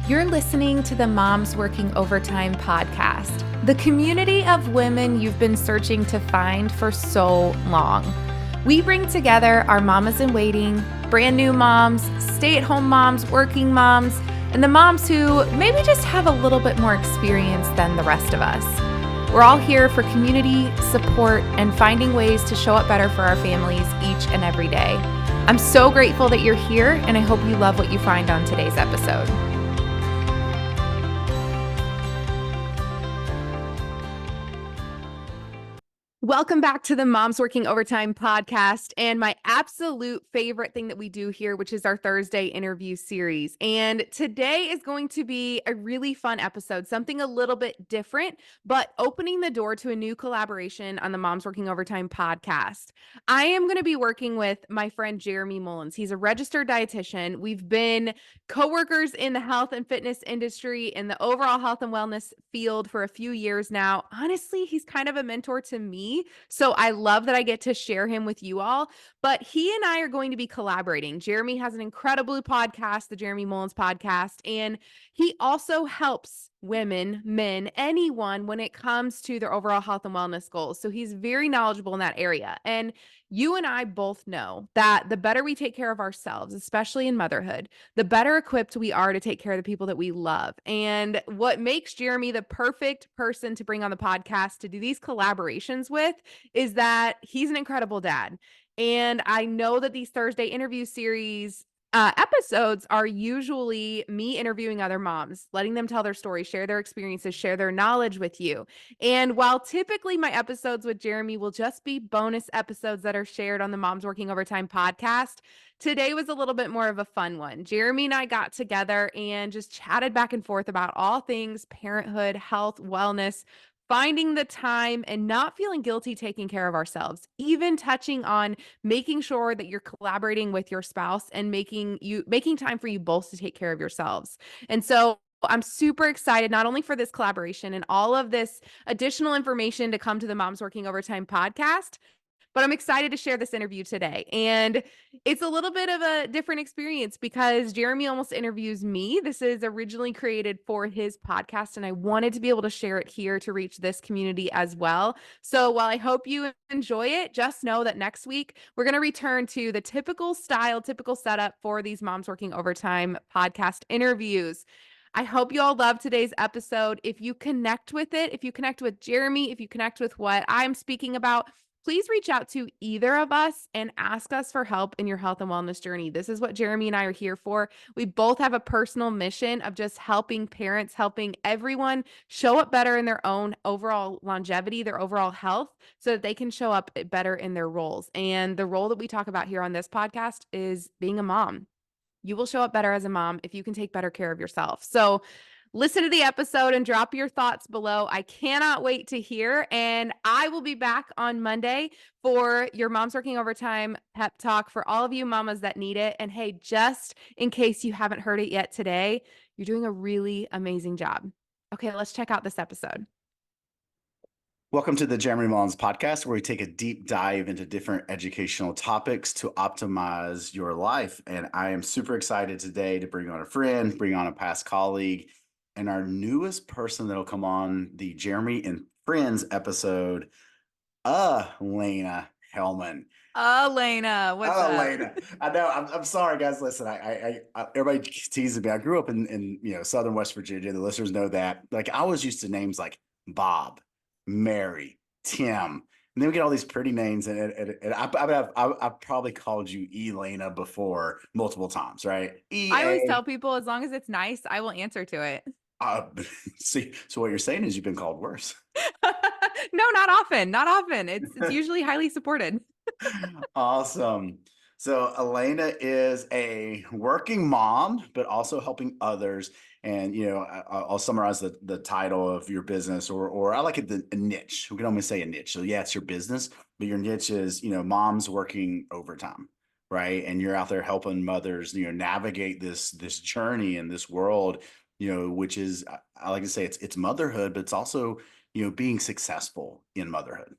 You're listening to the Moms Working Overtime podcast, the community of women you've been searching to find for so long. We bring together our mamas in waiting, brand new moms, stay-at-home moms, working moms, and the moms who maybe just have a little bit more experience than the rest of us. We're all here for community, support, and finding ways to show up better for our families each and every day. I'm so grateful that you're here, and I hope you love what you find on today's episode. Welcome back to the Moms Working Overtime podcast and my absolute favorite thing that we do here, which is our Thursday interview series. And today is going to be a really fun episode, something a little bit different, but opening the door to a new collaboration on the Moms Working Overtime podcast. I am going to be working with my friend Jeremy Mullins. He's a registered dietitian. We've been coworkers in the health and fitness industry in the overall health and wellness field for a few years now. Honestly, he's kind of a mentor to me. So I love that I get to share him with you all, but he and I are going to be collaborating. Jeremy has an incredible podcast, the Jeremy Mullins Podcast, and he also helps women, men, anyone when it comes to their overall health and wellness goals. So he's very knowledgeable in that area. And you and I both know that the better we take care of ourselves, especially in motherhood, the better equipped we are to take care of the people that we love. And what makes Jeremy the perfect person to bring on the podcast to do these collaborations with is that he's an incredible dad. And I know that these Thursday interview series episodes are usually me interviewing other moms, letting them tell their story, share their experiences, share their knowledge with you. And while typically my episodes with Jeremy will just be bonus episodes that are shared on the Moms Working Overtime podcast, today was a little bit more of a fun one. Jeremy and I got together and just chatted back and forth about all things parenthood, health, wellness, finding the time and not feeling guilty taking care of ourselves, even touching on making sure that you're collaborating with your spouse and making time for you both to take care of yourselves. And so I'm super excited not only for this collaboration and all of this additional information to come to the Moms Working Overtime podcast, but I'm excited to share this interview today. And it's a little bit of a different experience because Jeremy almost interviews me. This is originally created for his podcast, and I wanted to be able to share it here to reach this community as well. So while I hope you enjoy it, just know that next week we're going to return to the typical style, typical setup for these Moms Working Overtime podcast interviews. I hope you all love today's episode. If you connect with it, if you connect with Jeremy, if you connect with what I'm speaking about, please reach out to either of us and ask us for help in your health and wellness journey. This is what Jeremy and I are here for. We both have a personal mission of just helping parents, helping everyone show up better in their own overall longevity, their overall health, so that they can show up better in their roles. And the role that we talk about here on this podcast is being a mom. You will show up better as a mom if you can take better care of yourself. So listen to the episode and drop your thoughts below. I cannot wait to hear. And I will be back on Monday for your Moms Working Overtime pep talk for all of you mamas that need it. And hey, just in case you haven't heard it yet today, you're doing a really amazing job. Okay, let's check out this episode. Welcome to the Jeremy Mullins Podcast, where we take a deep dive into different educational topics to optimize your life. And I am super excited today to bring on a friend, bring on a past colleague, and our newest person that'll come on the Jeremy and Friends episode, Elena Hellman. Elena, what's up? Elena, I know. I'm sorry, guys. Listen, I everybody teases me. I grew up in Southern West Virginia. The listeners know that. Like I was used to names like Bob, Mary, Tim, and then we get all these pretty names, and I've probably called you Elena before multiple times, right? I always tell people as long as it's nice, I will answer to it. See, so what you're saying is you've been called worse. No, not often. Not often. It's usually highly supported. Awesome. So Elena is a working mom, but also helping others. And I'll summarize the title of your business, or I like it a niche. We can almost say a niche. So yeah, it's your business, but your niche is moms working overtime, right? And you're out there helping mothers navigate this journey in this world, which is, I like to say, it's motherhood, but it's also being successful in motherhood.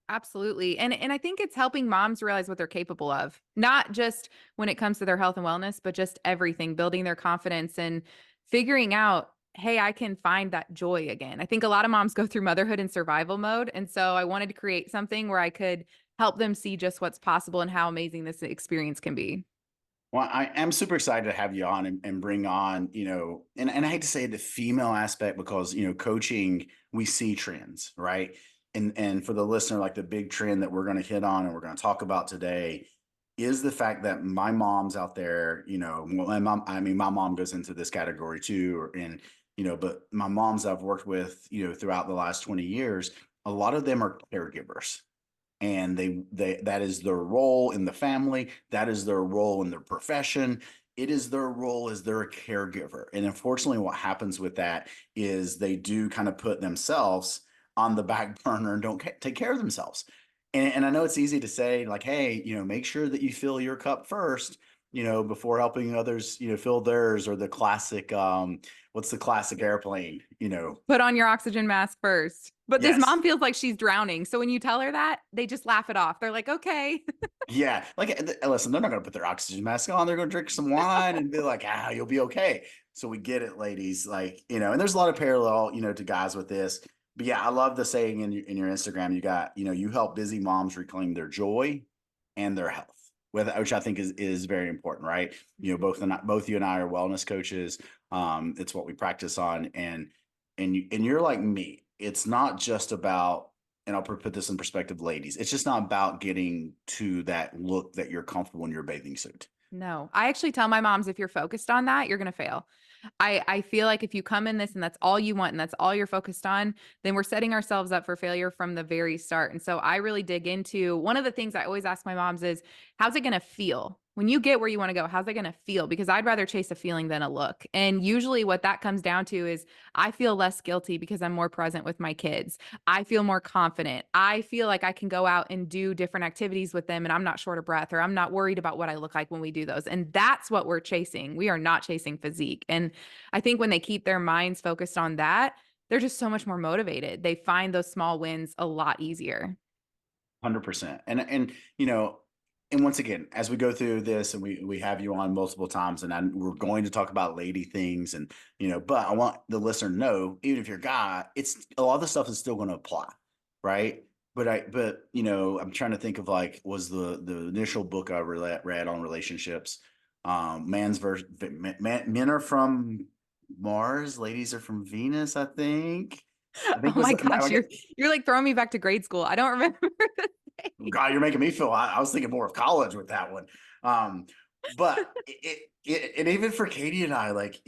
Absolutely. And I think it's helping moms realize what they're capable of, not just when it comes to their health and wellness, but just everything, building their confidence and figuring out, hey, I can find that joy again. I think a lot of moms go through motherhood in survival mode. And so I wanted to create something where I could help them see just what's possible and how amazing this experience can be. Well, I am super excited to have you on and bring on, and I hate to say the female aspect because, coaching, we see trends, right? And for the listener, like the big trend that we're going to hit on and we're going to talk about today is the fact that my mom's out there, well, and my mom goes into this category too, but my moms I've worked with, throughout the last 20 years, a lot of them are caregivers, and they that is their role in the family, that is their role in their profession, it is their role as they're a caregiver. And unfortunately what happens with that is they do kind of put themselves on the back burner and don't take care of themselves. And I know it's easy to say like, hey, make sure that you fill your cup first, before helping others, fill theirs, or the classic what's the classic airplane, Put on your oxygen mask first. But this yes. mom feels like she's drowning. So when you tell her that, they just laugh it off. They're like, okay. Yeah, like, listen, they're not gonna put their oxygen mask on. They're gonna drink some wine and be like, you'll be okay. So we get it, ladies. Like, and there's a lot of parallel, to guys with this. But yeah, I love the saying in your Instagram. You got, you help busy moms reclaim their joy and their health, which I think is very important, right? Both you and I are wellness coaches. It's what we practice on, and you're like me. It's not just about, and I'll put this in perspective, ladies, it's just not about getting to that look that you're comfortable in your bathing suit. No, I actually tell my moms if you're focused on that, you're going to fail. I feel like if you come in this and that's all you want and that's all you're focused on, then we're setting ourselves up for failure from the very start. And so I really dig into one of the things I always ask my moms is, how's it going to feel? When you get where you want to go, how's it going to feel? Because I'd rather chase a feeling than a look. And usually what that comes down to is I feel less guilty because I'm more present with my kids. I feel more confident. I feel like I can go out and do different activities with them and I'm not short of breath, or I'm not worried about what I look like when we do those. And that's what we're chasing. We are not chasing physique. And I think when they keep their minds focused on that, they're just so much more motivated. They find those small wins a lot easier. 100%. And once again, as we go through this, and we have you on multiple times, and we're going to talk about lady things, and but I want the listener to know, even if you're a guy, it's a lot of the stuff is still going to apply, right? But I'm trying to think of, like, was the initial book I read on relationships, man's version, men are from Mars, ladies are from Venus, I think Oh was my gosh, like, you're like throwing me back to grade school. I don't remember the name. God, you're making me feel. I was thinking more of college with that one. But and even for Katie and I, like,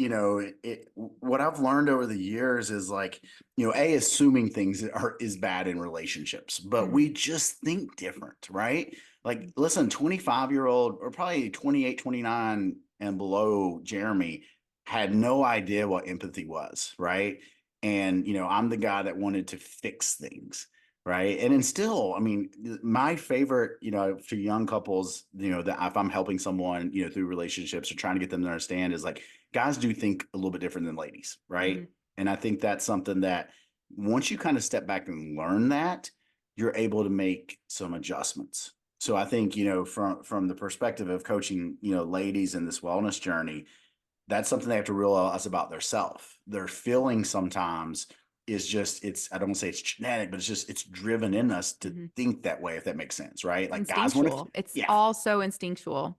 what I've learned over the years is, like, assuming things is bad in relationships, but we Mhm. just think different, right? Like, listen, 25-year-old, or probably 28, 29 and below, Jeremy had no idea what empathy was, right? And I'm the guy that wanted to fix things, right? And then still, I mean, my favorite, for young couples, that if I'm helping someone, through relationships or trying to get them to understand, is like, guys do think a little bit different than ladies, right? Mhm. And I think that's something that once you kind of step back and learn that, you're able to make some adjustments. So I think, from the perspective of coaching, ladies in this wellness journey, that's something they have to realize about their self. Their feeling sometimes is just, I don't want to say it's genetic, but it's driven in us to Mhm. think that way, if that makes sense, right? It's Like, guys want to, instinctual. It's yeah, all so instinctual.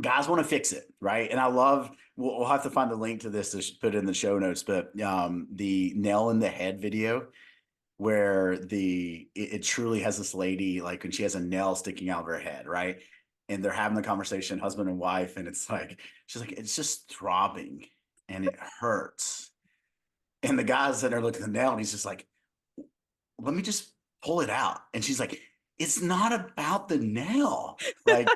guys want to fix it, right? And I love, we'll have to find the link to this to put it in the show notes, but the nail in the head video, where it truly has this lady, like, when she has a nail sticking out of her head, right? And they're having the conversation, husband and wife, and it's like, she's like, it's just throbbing and it hurts. And the guy's sitting there looking at the nail, and he's just like, let me just pull it out. And she's like, it's not about the nail. Like,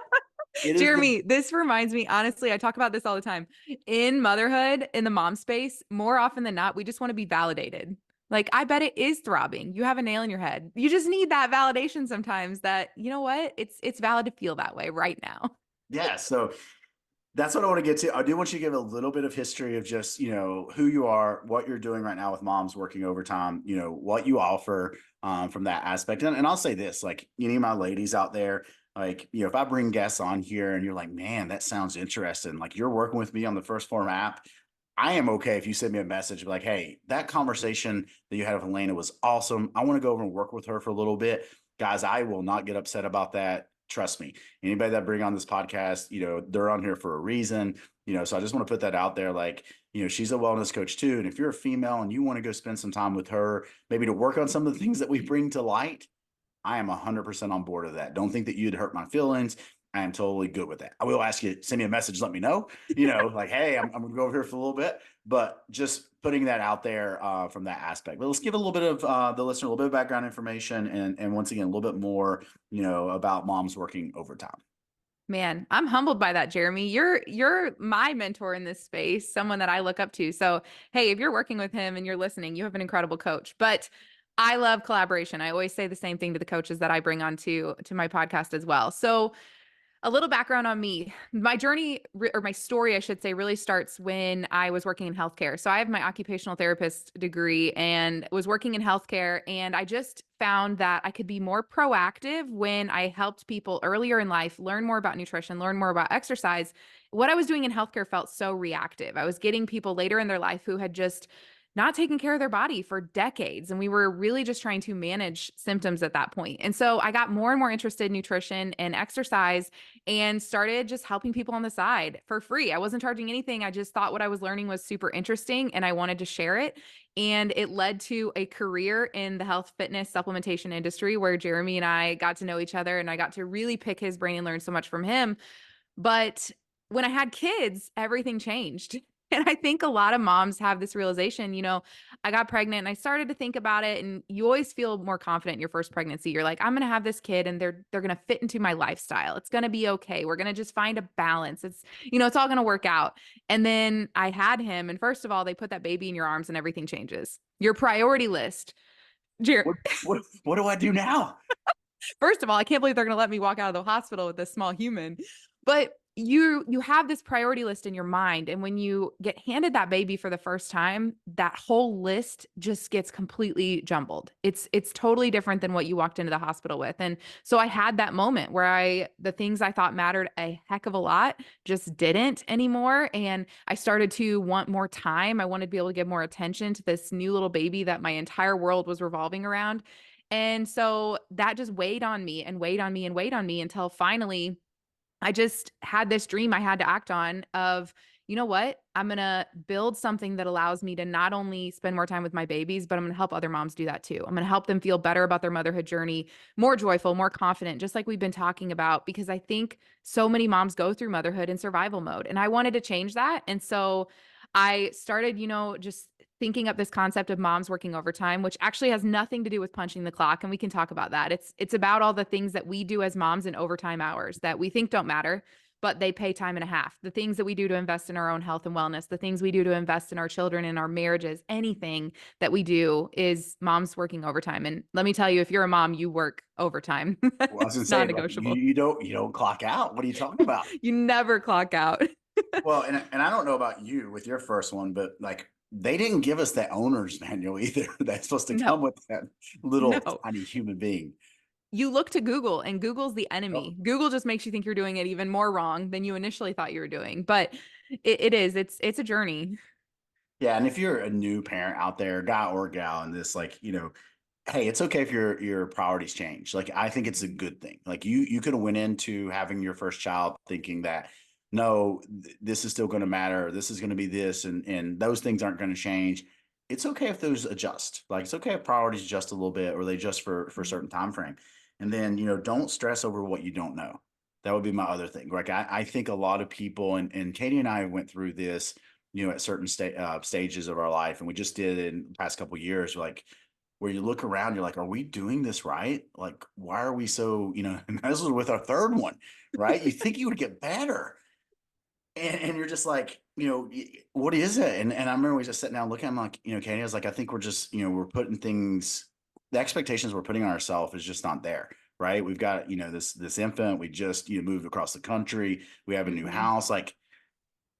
it is the, Jeremy, this reminds me, honestly, I talk about this all the time. In motherhood, in the mom space, more often than not, we just want to be validated. Like, I bet it is throbbing. You have a nail in your head. You just need that validation sometimes that, you know what? It's valid to feel that way right now. yeah. So that's what I want to get to. I do want you to give a little bit of history of just, who you are, what you're doing right now with moms working overtime, what you offer, from that aspect. And I'll say this, like, any of my ladies out there, like, if I bring guests on here and you're like, man, that sounds interesting, like, you're working with me on the First Form app, I am okay if you send me a message like, hey, that conversation that you had with Elena was awesome. I want to go over and work with her for a little bit. Guys, I will not get upset about that. Trust me. Anybody that bring on this podcast, they're on here for a reason. So I just want to put that out there. Like, she's a wellness coach too. And if you're a female and you want to go spend some time with her, maybe to work on some of the things that we bring to light, I am 100% on board of that. Don't think that you'd hurt my feelings. I am totally good with that. I will ask you, send me a message, let me know, like, hey, I'm going to go over here for a little bit, but just putting that out there from that aspect. But let's give a little bit of the listener, a little bit of background information. And once again, a little bit more, about moms working overtime. Man, I'm humbled by that, Jeremy. You're my mentor in this space, someone that I look up to. So, hey, if you're working with him and you're listening, you have an incredible coach. But I love collaboration. I always say the same thing to the coaches that I bring on to my podcast as well. So, a little background on me. My journey, or my story, I should say, really starts when I was working in healthcare. So I have my occupational therapist degree and was working in healthcare. And I just found that I could be more proactive when I helped people earlier in life learn more about nutrition, learn more about exercise. What I was doing in healthcare felt so reactive. I was getting people later in their life who had just not taken care of their body for decades. And we were really just trying to manage symptoms at that point. And so I got more and more interested in nutrition and exercise and started just helping people on the side for free. I wasn't charging anything. I just thought what I was learning was super interesting and I wanted to share it. And it led to a career in the health, fitness, supplementation industry where Jeremy and I got to know each other and I got to really pick his brain and learn so much from him. But when I had kids, everything changed. And I think a lot of moms have this realization, I got pregnant and I started to think about it, and you always feel more confident in your first pregnancy. You're like, I'm going to have this kid and they're going to fit into my lifestyle. It's going to be okay. We're going to just find a balance. It's all going to work out. And then I had him, and first of all, they put that baby in your arms and everything changes. Your priority list. What do I do now? First of all, I can't believe they're going to let me walk out of the hospital with this small human. But you have this priority list in your mind, and when you get handed that baby for the first time, that whole list just gets completely jumbled. It's totally different than what you walked into the hospital with. And so I had that moment where the things I thought mattered a heck of a lot just didn't anymore, and I started to want more time. I wanted to be able to give more attention to this new little baby that my entire world was revolving around. And so that just weighed on me and weighed on me and weighed on me until finally I just had this dream I had to act on of, you know what? I'm going to build something that allows me to not only spend more time with my babies, but I'm going to help other moms do that too. I'm going to help them feel better about their motherhood journey, more joyful, more confident, just like we've been talking about, because I think so many moms go through motherhood in survival mode. And I wanted to change that. And so I started, just thinking up this concept of moms working overtime, which actually has nothing to do with punching the clock. And we can talk about that. It's about all the things that we do as moms in overtime hours that we think don't matter, but they pay time and a half. The things that we do to invest in our own health and wellness, the things we do to invest in our children and our marriages, anything that we do is moms working overtime. And let me tell you, if you're a mom, you work overtime. Well, I was gonna It's say, like, non-negotiable. you don't clock out. What are you talking about? You never clock out. Well, and I don't know about you with your first one, but like they didn't give us that owner's manual either. That's supposed to No, come with that little no. tiny human being. You look to Google, and Google's the Oh, enemy. Google just makes you think you're doing it even more wrong than you initially thought you were doing. But it's a journey. yeah. And if you're a new parent out there, guy or gal, and this, like, hey, it's okay if your priorities change. Like, I think it's a good thing. Like, you could have went into having your first child thinking that no, this is still going to matter. This is going to be this, and those things aren't going to change. It's okay if those adjust. Like, it's okay if priorities adjust a little bit, or they adjust for a certain time frame. And then, don't stress over what you don't know. That would be my other thing. Like, I think a lot of people, and Katie and I went through this, at certain stages of our life, and we just did it in the past couple of years. Like, where you look around, you're like, are we doing this right? Like, why are we so, and this was with our third one, right? You think you would get better. And you're just like, what is it? And I remember we just sitting down looking, I'm like, Katie, I was like, I think we're just, we're putting things, the expectations we're putting on ourselves is just not there. Right. We've got, this infant, we just, moved across the country. We have a new Mhm. house. Like,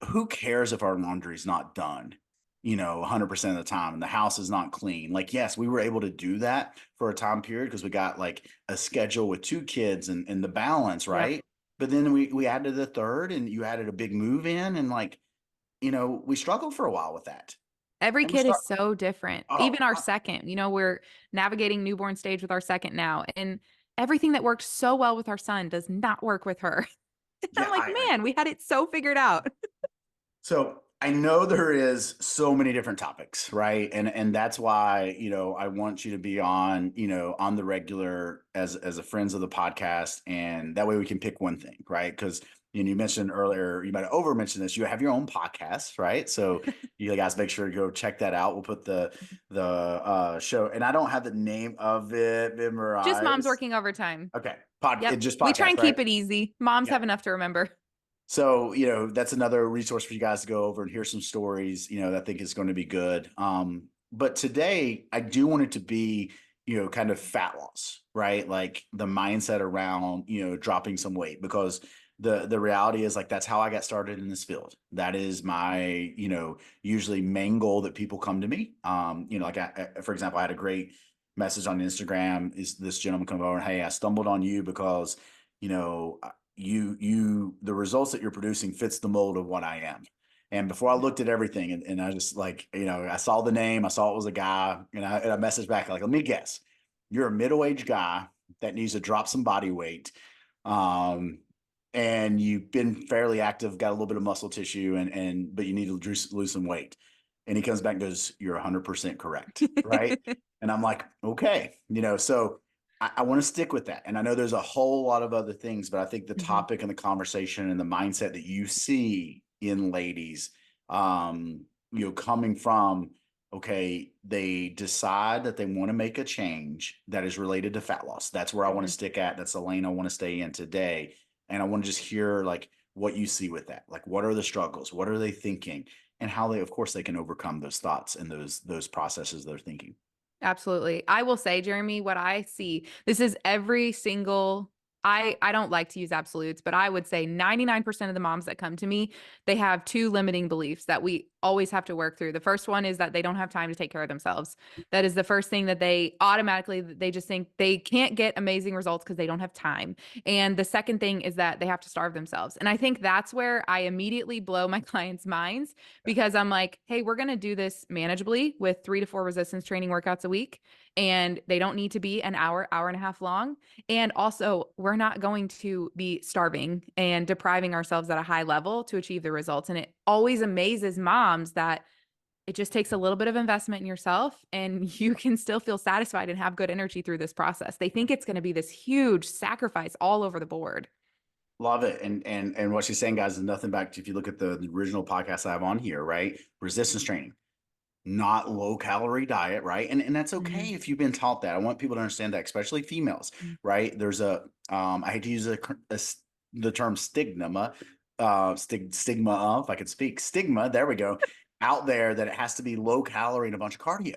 who cares if our laundry's not done, 100% of the time, and the house is not clean? Like, yes, we were able to do that for a time period because we got like a schedule with two kids and the balance, Yep. right? But then we added the third, and you added a big move in, and like, we struggled for a while with that. Every And we kid start, is so different. oh, Even our second, we're navigating newborn stage with our second now. And everything that worked so well with our son does not work with her. yeah, I'm like, man, we had it so figured out. so I know there is so many different topics, right? And that's why, I want you to be on, on the regular as a friends of the podcast. And that way we can pick one thing, right? Because you mentioned earlier, you might have over mentioned this, you have your own podcast, right? So you guys make sure to go check that out. We'll put the show, and I don't have the name of it Just mom's memorized. working overtime. Okay. Yep. Just We try podcast, and right? keep it easy. Moms Yeah. have enough to remember. So, that's another resource for you guys to go over and hear some stories, that I think is going to be good. But today I do want it to be, kind of fat loss, right? Like the mindset around, dropping some weight, because the reality is, like, that's how I got started in this field. That is my, usually main goal that people come to me. Like for example, I had a great message on Instagram. Is this gentleman come over and, hey, I stumbled on you because, you know, the results that you're producing fits the mold of what I am. And before I looked at everything, and I just, like, I saw the name, I saw it was a guy, and I messaged back, like, let me guess, you're a middle-aged guy that needs to drop some body weight. And you've been fairly active, got a little bit of muscle tissue, but you need to lose some weight. And he comes back and goes, you're 100% correct. Right. And I'm like, okay, so I want to stick with that. And I know there's a whole lot of other things, but I think the Mhm. topic and the conversation and the mindset that you see in ladies, coming from, okay, they decide that they want to make a change that is related to fat loss. That's where I want to Mhm. stick at. That's the lane I want to stay in today. And I want to just hear, like, what you see with that. Like, what are the struggles? What are they thinking? And how they, of course, they can overcome those thoughts and those processes they're thinking. Absolutely. I will say, Jeremy, what I see, this is every single I don't like to use absolutes, but I would say 99% of the moms that come to me, they have two limiting beliefs that we always have to work through. The first one is that they don't have time to take care of themselves. That is the first thing that they just think they can't get amazing results because they don't have time. And the second thing is that they have to starve themselves. And I think that's where I immediately blow my clients' minds, because I'm like, hey, we're going to do this manageably with 3 to 4 resistance training workouts a week. And they don't need to be an hour, hour and a half long. And also, we're not going to be starving and depriving ourselves at a high level to achieve the results. And it always amazes moms that it just takes a little bit of investment in yourself and you can still feel satisfied and have good energy through this process. They think it's going to be this huge sacrifice all over the board. Love it. And what she's saying, guys, is nothing back to, if you look at the original podcast I have on here, right? Resistance training, not low calorie diet, right? And that's Mhm. okay if you've been taught that. I want people to understand that, especially females, right? There's I hate to use the term stigma, stigma, if I could speak, stigma, there we go, out there, that it has to be low calorie and a bunch of cardio,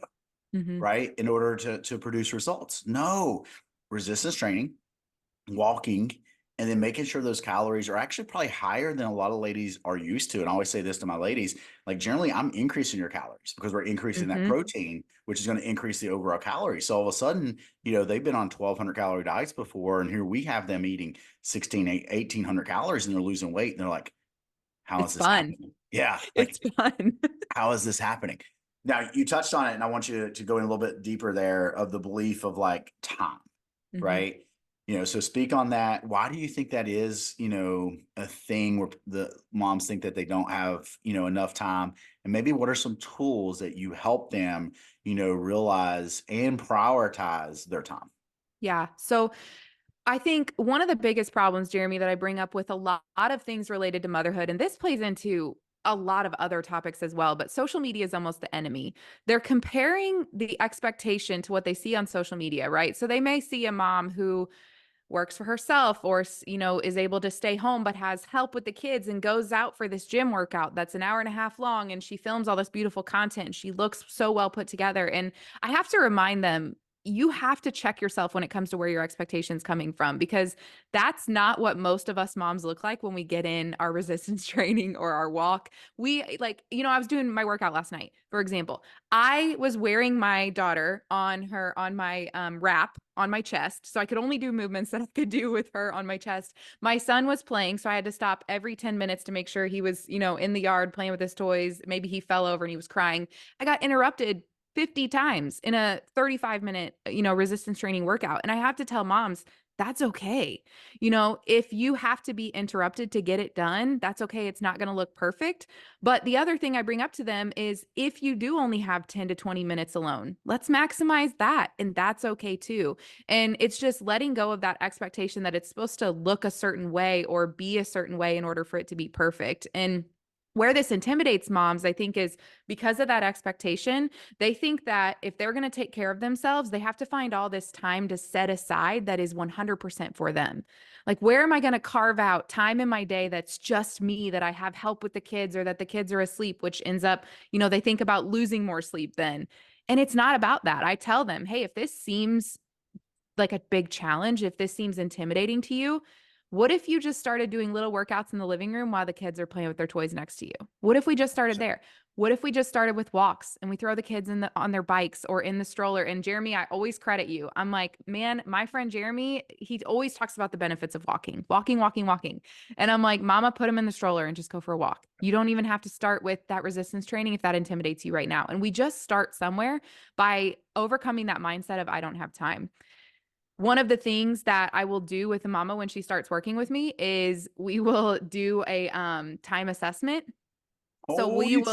Mhm. right? In order to produce results. No, resistance training, walking, and then making sure those calories are actually probably higher than a lot of ladies are used to. And I always say this to my ladies, like, generally I'm increasing your calories because we're increasing that Mhm. protein, which is going to increase the overall calories. So all of a sudden, they've been on 1,200 calorie diets before, and here we have them eating 1,800 calories, and they're losing weight. And they're like, how is It's this fun. happening? Yeah. It's Like, fun. how is this happening? Now, you touched on it, and I want you to go in a little bit deeper there, of the belief of, like, time, Mhm. right? So speak on that. Why do you think that is, a thing where the moms think that they don't have, enough time? And maybe what are some tools that you help them, realize and prioritize their time? Yeah. So I think one of the biggest problems, Jeremy, that I bring up with a lot of things related to motherhood, and this plays into a lot of other topics as well, but social media is almost the enemy. They're comparing the expectation to what they see on social media, right? So they may see a mom who works for herself or, is able to stay home, but has help with the kids and goes out for this gym workout that's an hour and a half long. And she films all this beautiful content. And she looks so well put together. And I have to remind them, you have to check yourself when it comes to where your expectations coming from, because that's not what most of us moms look like when we get in our resistance training or our walk. We like, I was doing my workout last night, for example. I was wearing my daughter on my wrap on my chest. So I could only do movements that I could do with her on my chest. My son was playing, so I had to stop every 10 minutes to make sure he was, in the yard playing with his toys. Maybe he fell over and he was crying. I got interrupted 50 times in a 35-minute, resistance training workout. And I have to tell moms, that's okay. If you have to be interrupted to get it done, that's okay. It's not going to look perfect. But the other thing I bring up to them is if you do only have 10 to 20 minutes alone, let's maximize that. And that's okay too. And it's just letting go of that expectation that it's supposed to look a certain way or be a certain way in order for it to be perfect. And where this intimidates moms, I think, is because of that expectation. They think that if they're going to take care of themselves, they have to find all this time to set aside that is 100% for them. Like, where am I going to carve out time in my day that's just me, that I have help with the kids or that the kids are asleep, which ends up, they think about losing more sleep then. And it's not about that. I tell them, hey, if this seems like a big challenge, if this seems intimidating to you, what if you just started doing little workouts in the living room while the kids are playing with their toys next to you? What if we just started there? What if we just started with walks and we throw the kids on their bikes or in the stroller? And Jeremy, I always credit you. I'm like, man, my friend Jeremy, he always talks about the benefits of walking. And I'm like, mama, put him in the stroller and just go for a walk. You don't even have to start with that resistance training if that intimidates you right now. And we just start somewhere by overcoming that mindset of I don't have time. One of the things that I will do with a mama when she starts working with me is we will do a time assessment. So Oh, we will you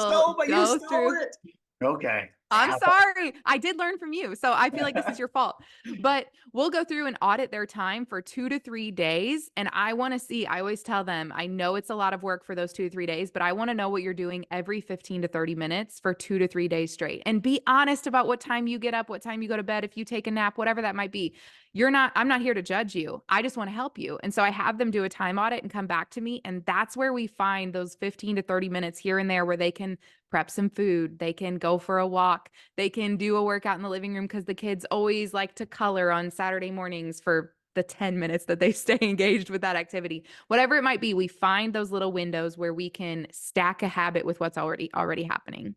go stole through. it. Okay. I'm sorry. I did learn from you. So I feel like this is your fault. But we'll go through and audit their time for 2 to 3 days. And I want to see, I always tell them, I know it's a lot of work for those 2 to 3 days, but I want to know what you're doing every 15 to 30 minutes for 2 to 3 days straight. And be honest about what time you get up, what time you go to bed, if you take a nap, whatever that might be. I'm not here to judge you. I just want to help you. And so I have them do a time audit and come back to me. And that's where we find those 15 to 30 minutes here and there where they can prep some food. They can go for a walk. They can do a workout in the living room because the kids always like to color on Saturday mornings for the 10 minutes that they stay engaged with that activity. Whatever it might be, we find those little windows where we can stack a habit with what's already happening.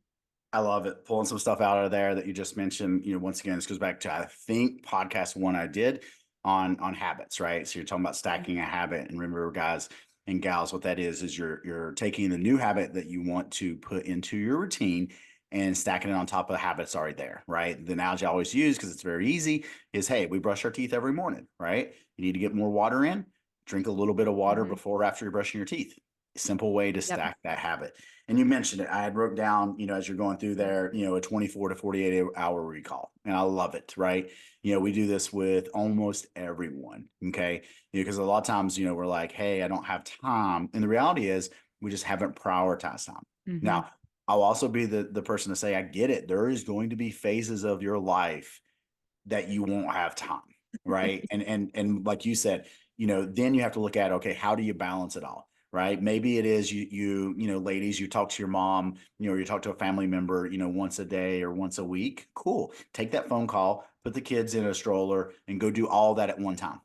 I love it. Pulling some stuff out of there that you just mentioned. Once again, this goes back to, I think, podcast one I did on habits, right? So you're talking about stacking a habit. And remember, guys and gals, what that is you're taking the new habit that you want to put into your routine and stacking it on top of the habits already there, right? The analogy I always use, because it's very easy, is, hey, we brush our teeth every morning, right? You need to get more water in, drink a little bit of water before or after you're brushing your teeth. Simple way to stack that habit. And you mentioned it. I had wrote down, as you're going through there, a 24 to 48 hour recall. And I love it, right? We do this with almost everyone. Okay. Because a lot of times, we're like, hey, I don't have time. And the reality is we just haven't prioritized time. Now, I'll also be the person to say, I get it. There is going to be phases of your life that you won't have time. Right. and like you said, then you have to look at, okay, how do you balance it all? Right. Maybe it is you ladies, you talk to your mom, or you talk to a family member, once a day or once a week. Cool. Take that phone call, put the kids in a stroller and go do all that at one time.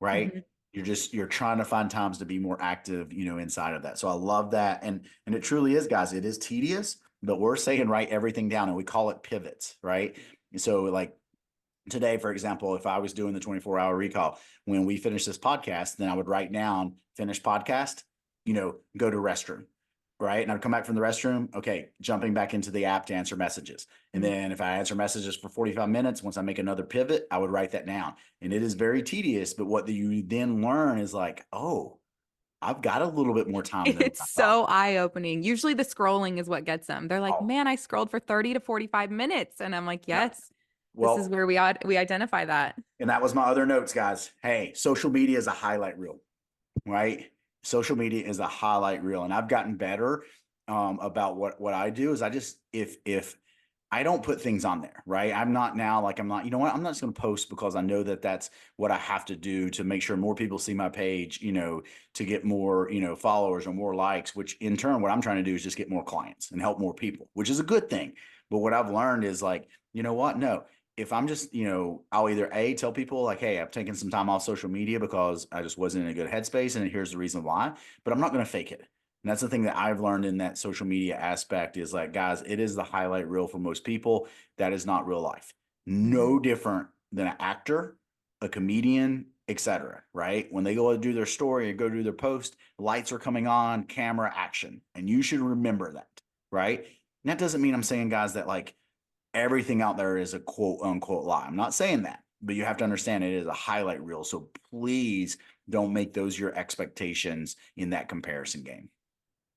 Right. You're trying to find times to be more active, inside of that. So I love that. And it truly is, guys, it is tedious, but we're saying write everything down and we call it pivots. Right. So like, today, for example, if I was doing the 24-hour recall, when we finish this podcast, then I would write down finish podcast, go to restroom, right? And I'd come back from the restroom. Okay, jumping back into the app to answer messages. And then if I answer messages for 45 minutes, once I make another pivot, I would write that down. And it is very tedious, but what you then learn is like, oh, I've got a little bit more time than It's I so thought. eye-opening. Usually the scrolling is what gets them. They're like, Oh, man, I scrolled for 30 to 45 minutes. And I'm like, yeah. yes, this is Well, where we identify that. and that was my other notes, guys. Hey, social media is a highlight reel, right? Social media is a highlight reel, and I've gotten better about what I do. Is I just if I don't put things on there, right? I'm not, you know what? I'm not just going to post because I know that that's what I have to do to make sure more people see my page, to get more, followers or more likes, which in turn, what I'm trying to do is just get more clients and help more people, which is a good thing. But what I've learned is like, you know what? No, if I'm just, I'll either tell people like, hey, I've taken some time off social media because I just wasn't in a good headspace, and here's the reason why. But I'm not going to fake it. And that's the thing that I've learned in that social media aspect is like, guys, it is the highlight reel for most people. That is not real life. Mhm. No different than an actor, a comedian, etc. Right? When they go to do their story or go do their post, lights are coming on, camera, action. And you should remember that. Right? And that doesn't mean I'm saying, guys, that like everything out there is a quote unquote lie. I'm not saying that, but you have to understand it is a highlight reel. So please don't make those your expectations in that comparison game.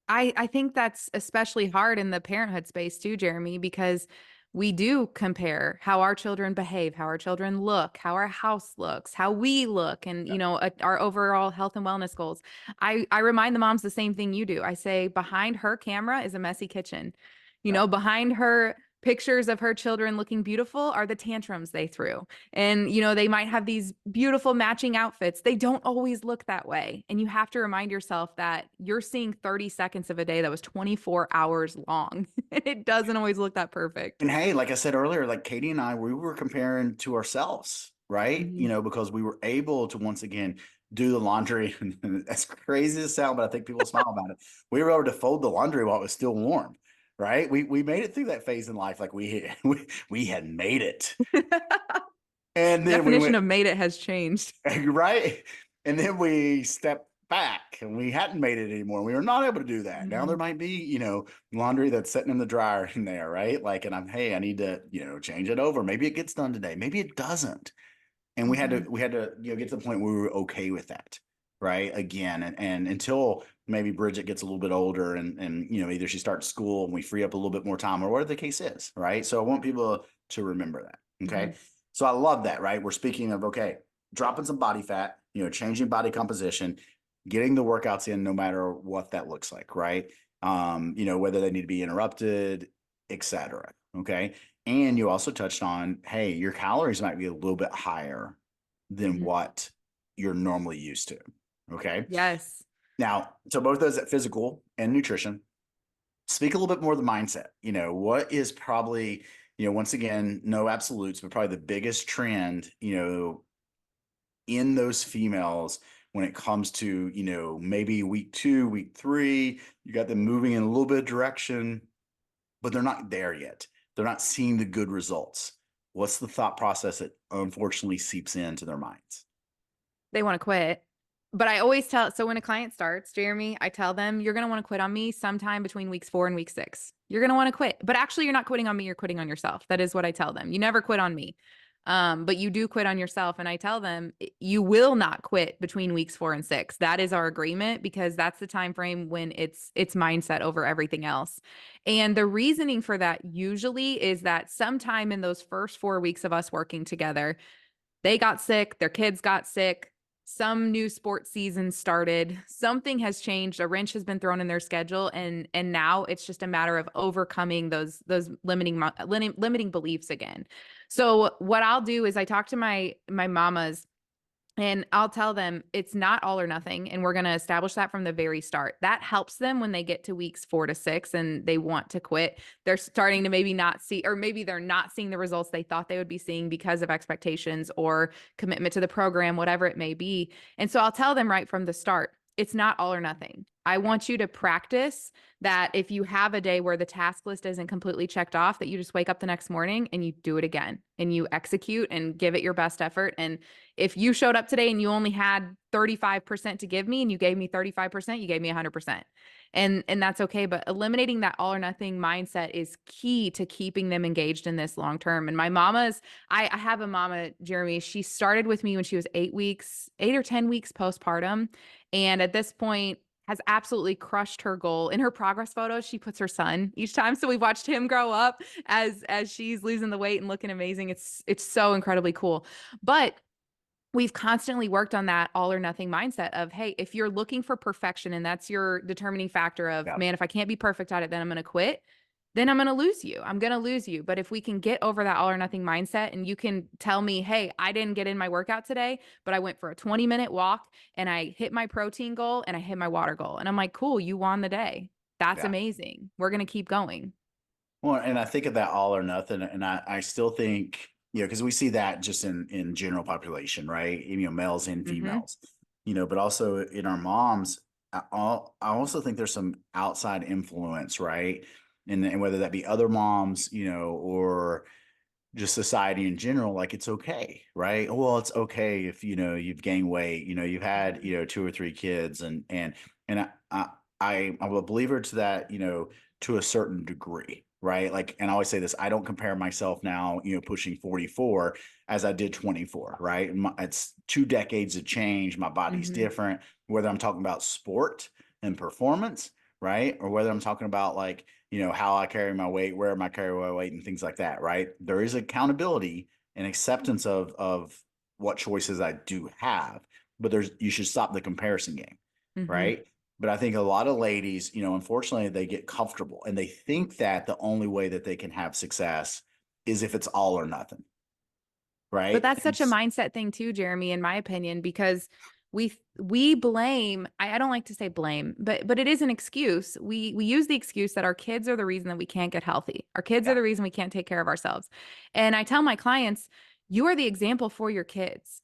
I think that's especially hard in the parenthood space too, Jeremy, because we do compare how our children behave, how our children look, how our house looks, how we look, and Yeah. our overall health and wellness goals. I remind the moms the same thing you do. I say behind her camera is a messy kitchen. Yeah. Behind her pictures of her children looking beautiful are the tantrums they threw. And, they might have these beautiful matching outfits. They don't always look that way. And you have to remind yourself that you're seeing 30 seconds of a day that was 24 hours long. And it doesn't always look that perfect. And hey, like I said earlier, like Katie and I, we were comparing to ourselves, right? Mhm. Because we were able to once again do the laundry. As crazy as it sounds, but I think people smile about it. We were able to fold the laundry while it was still warm, right? We made it through that phase in life, like we had made it, and then we Definition went of made it has changed. right, and then we stepped back and we hadn't made it anymore. We were not able to do that. Now there Mhm. might be, laundry that's sitting in the dryer in there, right? Like, and hey, I need to, change it over. Maybe it gets done today. Maybe it doesn't. And Mhm. we had to, get to the point where we were okay with that, right? Again, and until maybe Bridget gets a little bit older and either she starts school and we free up a little bit more time or whatever the case is, right? So I want people to remember that. Okay. Mhm. So I love that, right? We're speaking of, okay, dropping some body fat, changing body composition, getting the workouts in no matter what that looks like, right? Whether they need to be interrupted, etc. Okay. And you also touched on, hey, your calories might be a little bit higher than Mhm. what you're normally used to. Okay. Yes. Now, so both those at physical and nutrition, speak a little bit more of the mindset. What is probably, once again, no absolutes, but probably the biggest trend, in those females when it comes to, maybe week 2, week 3, you got them moving in a little bit of direction, but they're not there yet. They're not seeing the good results. What's the thought process that unfortunately seeps into their minds? They want to quit. But I always tell, so when a client starts, Jeremy, I tell them, you're going to want to quit on me sometime between weeks 4 and week 6. You're going to want to quit. But actually, you're not quitting on me. You're quitting on yourself. That is what I tell them. You never quit on me. But you do quit on yourself. And I tell them, you will not quit between weeks 4 and 6. That is our agreement because that's the time frame when it's mindset over everything else. And the reasoning for that usually is that sometime in those first 4 weeks of us working together, they got sick, their kids got sick, some new sports season started, something has changed, a wrench has been thrown in their schedule, and now it's just a matter of overcoming those limiting beliefs again. So what I'll do is I talk to my mamas and I'll tell them it's not all or nothing. And we're going to establish that from the very start. That helps them when they get to weeks 4 to 6 and they want to quit. They're starting to maybe not see, or maybe they're not seeing the results they thought they would be seeing because of expectations or commitment to the program, whatever it may be. And so I'll tell them right from the start, it's not all or nothing. I want you to practice that if you have a day where the task list isn't completely checked off, that you just wake up the next morning and you do it again and you execute and give it your best effort. And if you showed up today and you only had 35% to give me and you gave me 35%, you gave me 100%. And that's okay, but eliminating that all or nothing mindset is key to keeping them engaged in this long term. And my mama's I have a mama, Jeremy, she started with me when she was 8 or 10 weeks postpartum, and at this point has absolutely crushed her goal. In her progress photos, she puts her son each time. So we've watched him grow up as she's losing the weight and looking amazing. It's so incredibly cool. But we've constantly worked on that all or nothing mindset of, hey, if you're looking for perfection and that's your determining factor of, Yeah. man, if I can't be perfect at it, then I'm going to quit. Then I'm going to lose you. I'm going to lose you. But if we can get over that all or nothing mindset and you can tell me, hey, I didn't get in my workout today, but I went for a 20-minute walk and I hit my protein goal and I hit my water goal. And I'm like, cool, you won the day. That's Yeah. amazing. We're going to keep going. Well, and I think of that all or nothing, and I still think because we see that just in general population, right? Males and Mhm. females, but also in our moms. I also think there's some outside influence, right? And whether that be other moms, or just society in general, like it's okay, right? Well, it's okay if you've gained weight, you've had Mhm. 2 or 3 kids, and I'm a believer to that, to a certain degree, right? Like, and I always say this: I don't compare myself now, pushing 44 as I did 24, right? It's 2 decades of change. My body's Mhm. different. Whether I'm talking about sport and performance, right, or whether I'm talking about like how I carry my weight, where I carry my weight, and things like that, right? There is accountability and acceptance of what choices I do have, but you should stop the comparison game, Mhm. right? But I think a lot of ladies, unfortunately, they get comfortable and they think that the only way that they can have success is if it's all or nothing, But right? that's such a mindset thing too, Jeremy, in my opinion, because we blame, I don't like to say blame, but it is an excuse. We use the excuse that our kids are the reason that we can't get healthy. Our kids are Yeah. the reason we can't take care of ourselves. And I tell my clients, you are the example for your kids.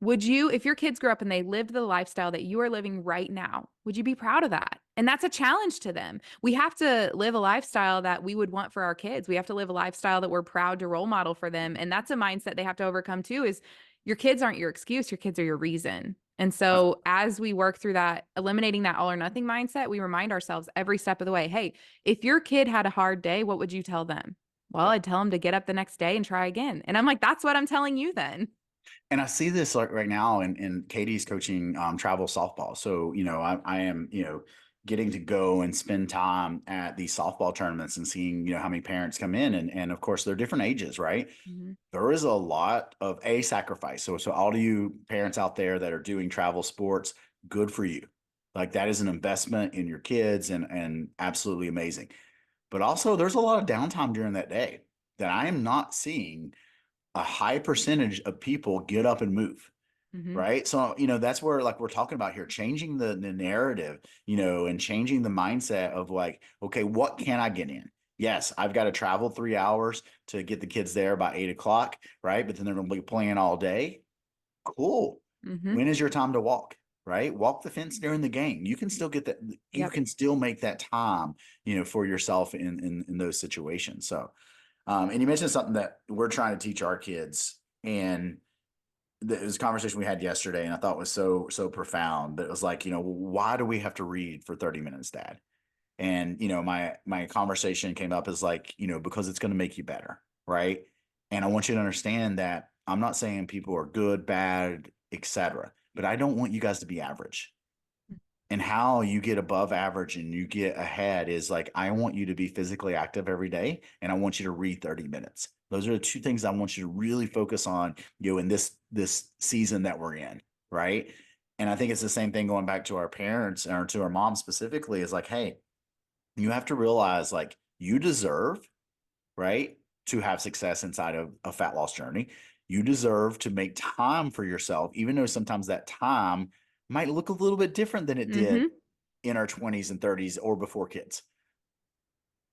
Would you, if your kids grew up and they lived the lifestyle that you are living right now, would you be proud of that? And that's a challenge to them. We have to live a lifestyle that we would want for our kids. We have to live a lifestyle that we're proud to role model for them. And that's a mindset they have to overcome too, is your kids aren't your excuse, your kids are your reason. And so as we work through that, eliminating that all or nothing mindset, we remind ourselves every step of the way, hey, if your kid had a hard day, what would you tell them? Well, Yeah. I'd tell them to get up the next day and try again. And I'm like, that's what I'm telling you then. And I see this like right now, and Katie's coaching travel softball. So, I am, getting to go and spend time at these softball tournaments and seeing, how many parents come in, and of course they're different ages, right? Mhm. There is a lot of a sacrifice. So all of you parents out there that are doing travel sports, good for you. Like that is an investment in your kids, and absolutely amazing. But also there's a lot of downtime during that day that I am not seeing a high percentage of people get up and move, Mhm. right? So, that's where like we're talking about here, changing the narrative, and changing the mindset of like, okay, what can I get in? Yes, I've got to travel 3 hours to get the kids there by 8 o'clock, right? But then they're going to be playing all day. Cool. Mhm. When is your time to walk? Right? Walk the fence during the game. You can still get that. You Yep. can still make that time, for yourself in those situations. So, and you mentioned something that we're trying to teach our kids, and it was a conversation we had yesterday, and I thought was so profound. But it was like, why do we have to read for 30 minutes, Dad? And my conversation came up as like, because it's going to make you better, right? And I want you to understand that I'm not saying people are good, bad, etc., but I don't want you guys to be average. And how you get above average and you get ahead is like, I want you to be physically active every day, and I want you to read 30 minutes. Those are the two things I want you to really focus on, in this season that we're in, right? And I think it's the same thing going back to our parents or to our moms specifically, is like, hey, you have to realize like you deserve, right, to have success inside of a fat loss journey. You deserve to make time for yourself, even though sometimes that time might look a little bit different than it did Mhm. in our 20s and 30s or before kids.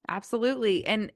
Absolutely. And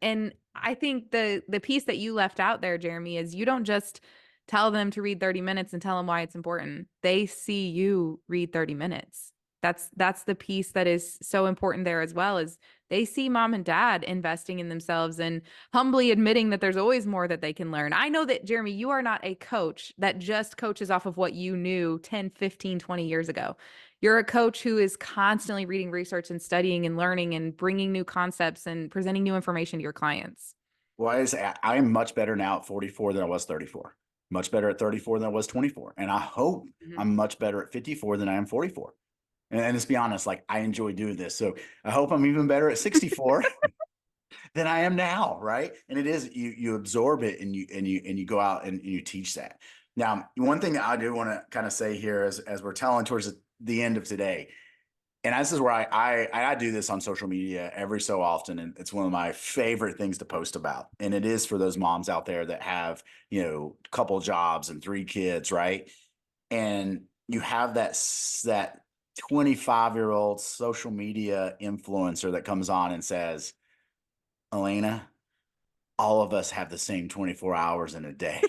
I think the piece that you left out there, Jeremy, is you don't just tell them to read 30 minutes and tell them why it's important. They see you read 30 minutes. That's the piece that is so important there as well, is they see mom and dad investing in themselves and humbly admitting that there's always more that they can learn. I know that, Jeremy, you are not a coach that just coaches off of what you knew 10, 15, 20 years ago. You're a coach who is constantly reading research and studying and learning and bringing new concepts and presenting new information to your clients. Well, I am much better now at 44 than I was 34, much better at 34 than I was 24. And I hope Mhm. I'm much better at 54 than I am 44. And let's be honest, like I enjoy doing this. So I hope I'm even better at 64 than I am now, right? And it is, you absorb it, and you go out and you teach that. Now, one thing that I do want to kind of say here as we're telling towards the end of today, and this is where I do this on social media every so often, and it's one of my favorite things to post about. And it is for those moms out there that have, a couple jobs and 3 kids, right? And you have that 25-year-old social media influencer that comes on and says, Elena, all of us have the same 24 hours in a day.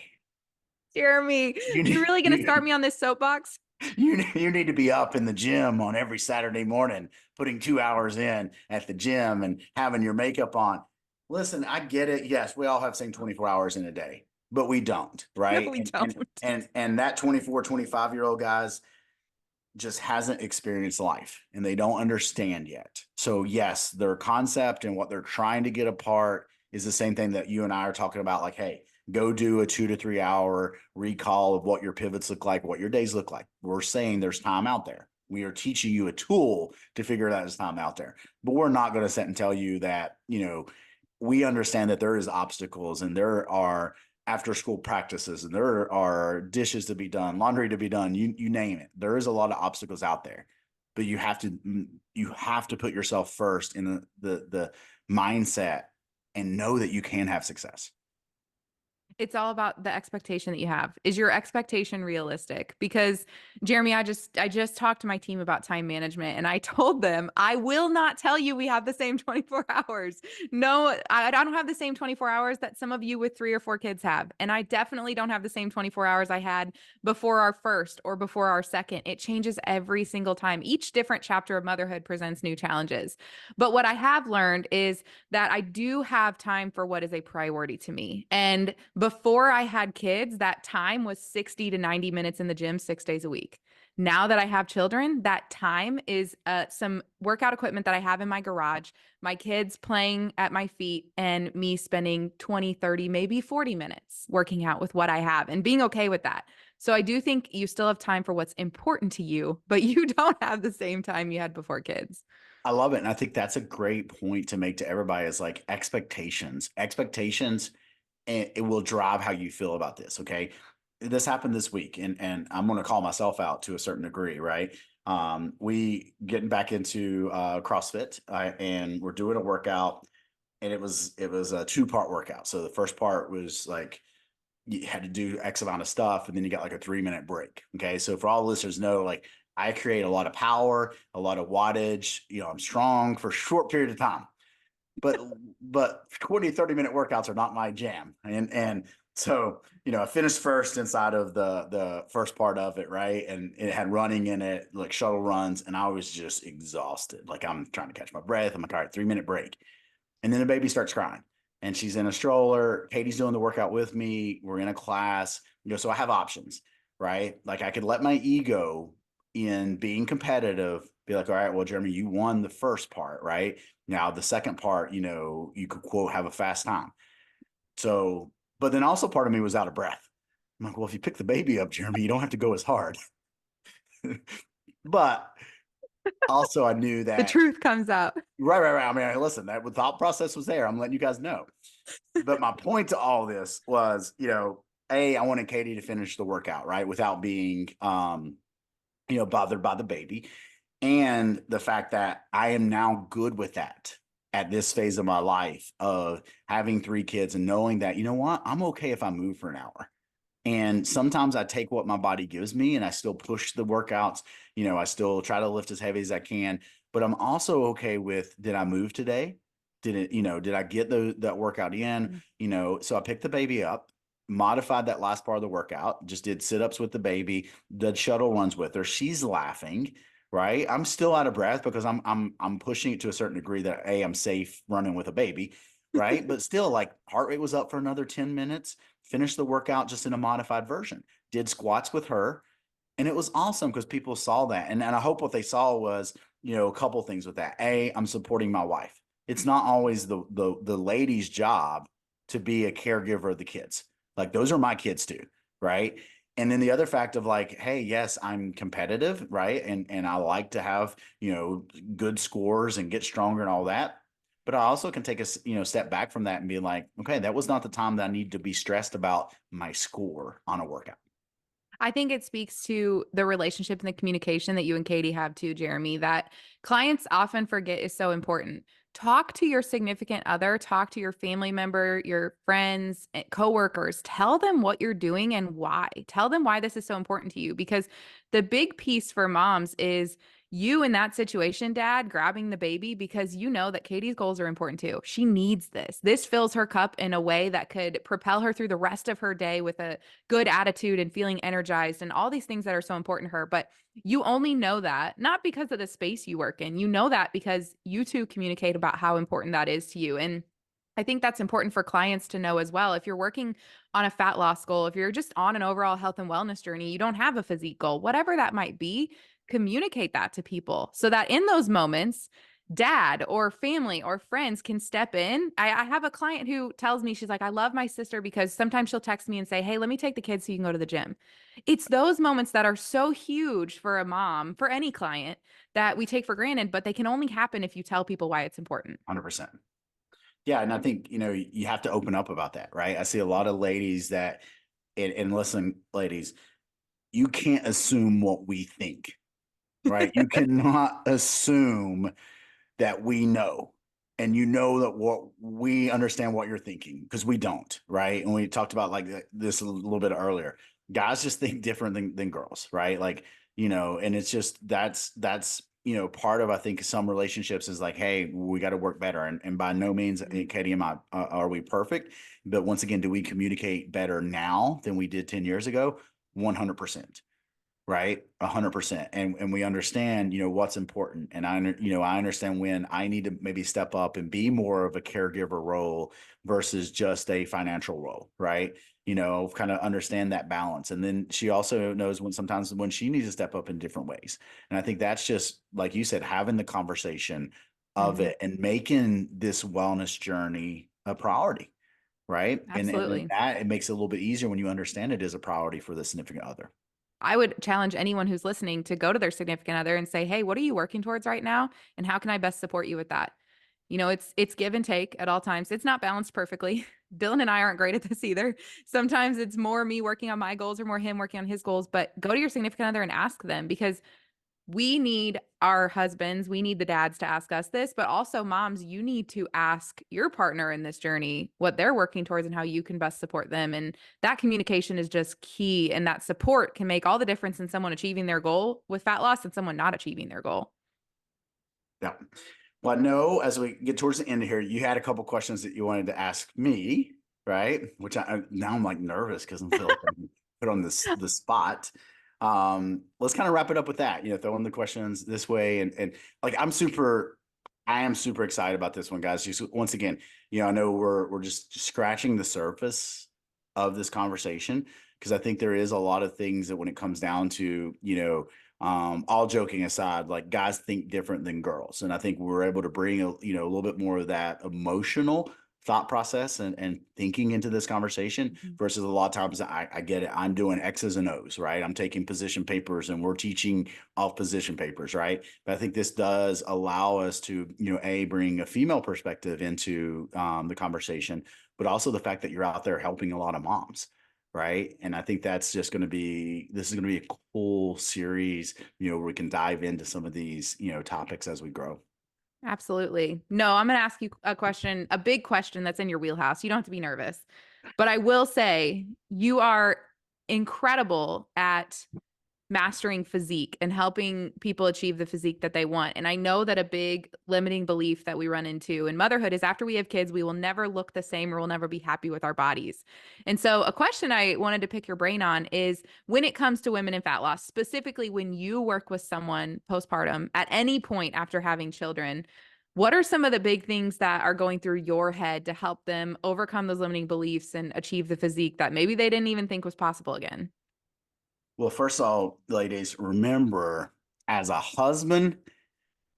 Jeremy, You you're need, really going to start me on this soapbox? you need to be up in the gym on every Saturday morning, putting 2 hours in at the gym and having your makeup on. Listen, I get it. Yes, we all have the same 24 hours in a day, but we don't, No, right? we And don't. and that 24, 25-year-old guys just hasn't experienced life and they don't understand yet. So yes, their concept and what they're trying to get apart is the same thing that you and I are talking about. Like, hey, go do a 2 to 3 hour recall of what your pivots look like, what your days look like. We're saying there's time out there. We are teaching you a tool to figure that there's time out there. But we're not going to sit and tell you that, we understand that there is obstacles and there are after school practices and there are dishes to be done, laundry to be done, you name it. There is a lot of obstacles out there, but you have to put yourself first in the mindset and know that you can have success. It's all about the expectation that you have. Is your expectation realistic? Because Jeremy, I just talked to my team about time management and I told them, I will not tell you we have the same 24 hours. No, I don't have the same 24 hours that some of you with 3 or 4 kids have. And I definitely don't have the same 24 hours I had before our first or before our second. It changes every single time. Each different chapter of motherhood presents new challenges. But what I have learned is that I do have time for what is a priority to me. And before I had kids, that time was 60 to 90 minutes in the gym 6 days a week. Now that I have children, that time is some workout equipment that I have in my garage, my kids playing at my feet, and me spending 20, 30, maybe 40 minutes working out with what I have and being okay with that. So I do think you still have time for what's important to you, but you don't have the same time you had before kids. I love it. And I think that's a great point to make to everybody is like expectations, and it will drive how you feel about this. Okay. This happened this week and I'm going to call myself out to a certain degree, right? We getting back into CrossFit and we're doing a workout and it was a 2-part workout. So the first part was like, you had to do X amount of stuff and then you got like a 3-minute break. Okay. So for all listeners know, like I create a lot of power, a lot of wattage, I'm strong for a short period of time, but 20, 30-minute workouts are not my jam. And so, I finished first inside of the first part of it, right? And it had running in it, like shuttle runs, and I was just exhausted. Like I'm trying to catch my breath. I'm like, all right, 3-minute break. And then the baby starts crying. And she's in a stroller. Katie's doing the workout with me. We're in a class, so I have options, right? Like I could let my ego in being competitive be like, all right, well, Jeremy, you won the first part, right? Now the second part, you could quote have a fast time. So, but then also part of me was out of breath. I'm like, well, if you pick the baby up, Jeremy, you don't have to go as hard. But also I knew The that truth comes out. right. I mean, listen, that thought process was there. I'm letting you guys know. But my point to all this was, I wanted Katie to finish the workout, right, without being bothered by the baby. And the fact that I am now good with that at this phase of my life of having 3 kids and knowing that, you know what, I'm okay if I move for an hour. And sometimes I take what my body gives me and I still push the workouts. I still try to lift as heavy as I can, but I'm also okay with, did I move today? Did I get that workout in? So I picked the baby up, modified that last part of the workout, just did sit-ups with the baby, did shuttle runs with her. She's laughing, right? I'm still out of breath because I'm pushing it to a certain degree that I'm safe running with a baby, right? But still, like heart rate was up for another 10 minutes. Finished the workout just in a modified version. Did squats with her, and it was awesome because people saw that. And I hope what they saw was, a couple things with that. I'm supporting my wife. It's not always the lady's job to be a caregiver of the kids. Like those are my kids too, right? And then the other fact of like, hey, yes, I'm competitive, right? And I like to have, good scores and get stronger and all that. But I also can take a step back from that and be like, okay, that was not the time that I need to be stressed about my score on a workout. I think it speaks to the relationship and the communication that you and Katie have too, Jeremy, that clients often forget is so important. Talk to your significant other, talk to your family member, your friends, coworkers. Tell them what you're doing and why. Tell them why this is so important to you because the big piece for moms is you in that situation, dad, grabbing the baby because you know that Katie's goals are important too. She needs this. This fills her cup in a way that could propel her through the rest of her day with a good attitude and feeling energized and all these things that are so important to her. But you only know that not because of the space you work in. You know that because you two communicate about how important that is to you. And I think that's important for clients to know as well. If you're working on a fat loss goal, if you're just on an overall health and wellness journey, you don't have a physique goal, whatever that might be, communicate that to people so that in those moments, dad or family or friends can step in. I have a client who tells me, she's like, I love my sister because sometimes she'll text me and say, hey, let me take the kids so you can go to the gym. It's those moments that are so huge for a mom, for any client, that we take for granted, but they can only happen if you tell people why it's important. 100%. Yeah. And I think, you have to open up about that, right? I see a lot of ladies that, and listen, ladies, you can't assume what we think, right? You cannot assume that we know, and that what we understand what you're thinking, because we don't, right? And we talked about like this a little bit earlier. Guys just think different than girls, right? Like, and it's just that's part of, I think, some relationships is like, hey, we got to work better, and by no means, Katie and I, are we perfect, but once again, do we communicate better now than we did 10 years ago? 100%. Right. 100%. And we understand, what's important. And I understand when I need to maybe step up and be more of a caregiver role versus just a financial role. Right. Kind of understand that balance. And then she also knows sometimes when she needs to step up in different ways. And I think that's just, like you said, having the conversation of it and making this wellness journey a priority. Right. And Absolutely. that it makes it a little bit easier when you understand it as a priority for the significant other. I would challenge anyone who's listening to go to their significant other and say, "Hey, what are you working towards right now? And how can I best support you with that?" It's give and take at all times. It's not balanced perfectly. Dylan and I aren't great at this either. Sometimes it's more me working on my goals or more him working on his goals, but go to your significant other and ask them, because we need our husbands, we need the dads to ask us this, but also moms, you need to ask your partner in this journey what they're working towards and how you can best support them. And that communication is just key. And that support can make all the difference in someone achieving their goal with fat loss and someone not achieving their goal. Yeah. Well, I know as we get towards the end here, you had a couple questions that you wanted to ask me, right? Which now I'm like nervous because I'm feeling like I'm put on the spot. Let's kind of wrap it up with that. Throw in the questions this way, and like I am super excited about this one, guys. Just once again, I know we're just scratching the surface of this conversation, because I think there is a lot of things that when it comes down to, all joking aside, like guys think different than girls. And I think we're able to bring a little bit more of that emotional thought process and thinking into this conversation versus a lot of times I get it. I'm doing X's and O's, right? I'm taking position papers and we're teaching off position papers, right? But I think this does allow us to, bring a female perspective into the conversation, but also the fact that you're out there helping a lot of moms. Right. And I think this is going to be a cool series, where we can dive into some of these, topics as we grow. Absolutely. No, I'm going to ask you a question, a big question that's in your wheelhouse. You don't have to be nervous, but I will say you are incredible at mastering physique and helping people achieve the physique that they want. And I know that a big limiting belief that we run into in motherhood is after we have kids, we will never look the same or we'll never be happy with our bodies. And so a question I wanted to pick your brain on is, when it comes to women in fat loss, specifically when you work with someone postpartum at any point after having children, what are some of the big things that are going through your head to help them overcome those limiting beliefs and achieve the physique that maybe they didn't even think was possible again? Well, first of all, ladies, remember, as a husband,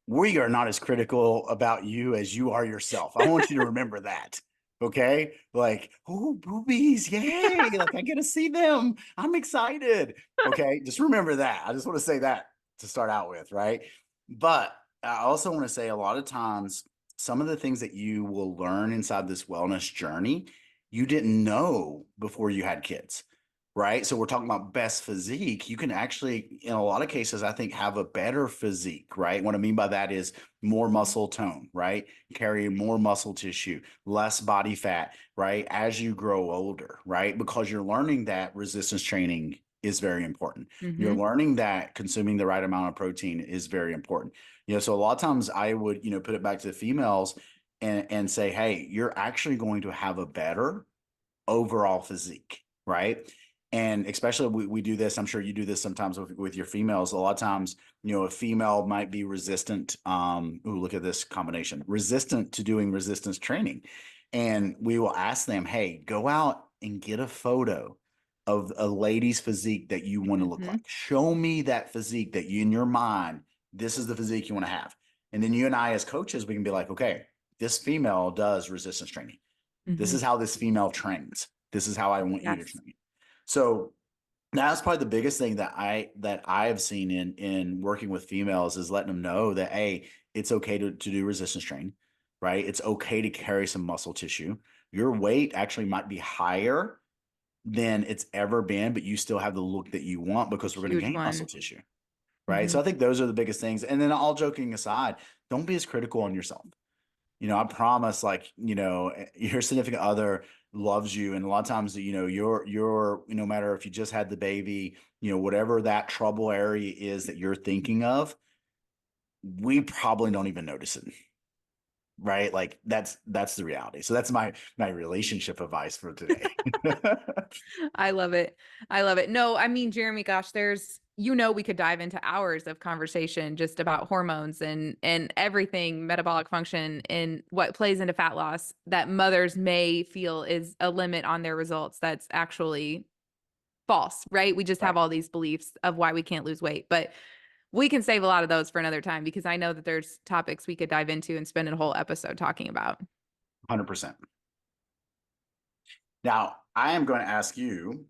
we are not as critical about you as you are yourself. I want you to remember that. Okay. Like, oh, boobies. Yay. Like, I get to see them. I'm excited. Okay. Just remember that. I just want to say that to start out with. Right. But I also want to say a lot of times, some of the things that you will learn inside this wellness journey, you didn't know before you had kids. Right. So we're talking about best physique. You can actually, in a lot of cases, I think, have a better physique. Right. What I mean by that is more muscle tone, right? Carry more muscle tissue, less body fat, right? As you grow older, right? Because you're learning that resistance training is very important. You're Mm-hmm. learning that consuming the right amount of protein is very important. So a lot of times I would, put it back to the females and say, hey, you're actually going to have a better overall physique, right? And especially we do this, I'm sure you do this sometimes with your females. A lot of times, a female might be resistant. Ooh, look at this combination, resistant to doing resistance training. And we will ask them, hey, go out and get a photo of a lady's physique that you want to look Mm-hmm. like. Show me that physique that you, in your mind, this is the physique you want to have. And then you and I, as coaches, we can be like, okay, this female does resistance training. This Mm-hmm. is how this female trains. This is how I want you to Yes. train. So that's probably the biggest thing that I have seen in working with females is letting them know that, hey, it's okay to do resistance training, right? It's okay to carry some muscle tissue. Your weight actually might be higher than it's ever been, but you still have the look that you want A because we're going to huge gain muscle one. tissue, right? Mm-hmm. So I think those are the biggest things. And then, all joking aside, don't be as critical on yourself. I promise, like, your significant other loves you. And a lot of times, you're, no matter if you just had the baby, whatever that trouble area is that you're thinking of, we probably don't even notice it. Right. Like that's the reality. So that's my relationship advice for today. I love it. I love it. No, I mean, Jeremy, gosh, we could dive into hours of conversation just about hormones and everything, metabolic function and what plays into fat loss that mothers may feel is a limit on their results. That's actually false, right? We just have Right. all these beliefs of why we can't lose weight, but we can save a lot of those for another time because I know that there's topics we could dive into and spend a whole episode talking about. 100%. Now, I am going to ask you